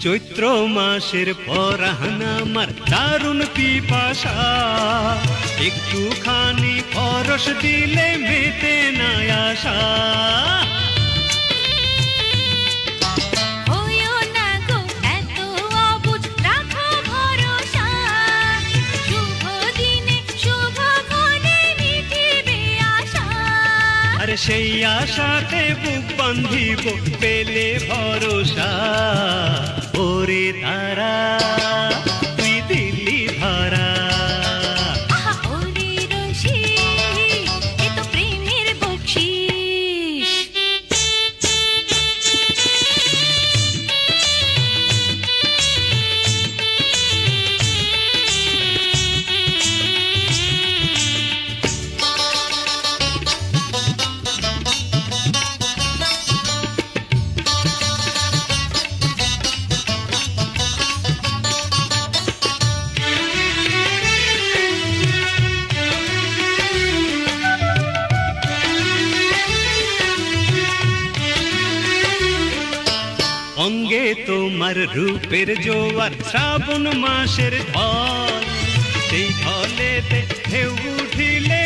চৈত্র মাসের পরাহন আমার দারুণ পিপাসা, একটুখানি পরশ দিলে মেতে না আশা। আরে সেই আশাতে বুক বান্ধিব পেলে ভরসা। ওরে তারা তুই দিল্লি ধারা। অঙ্গে তোমার রূপের জোয়ার, শ্রাবণ মাসের ঢল, সেই ঢলেতে ঢেউ উঠিলে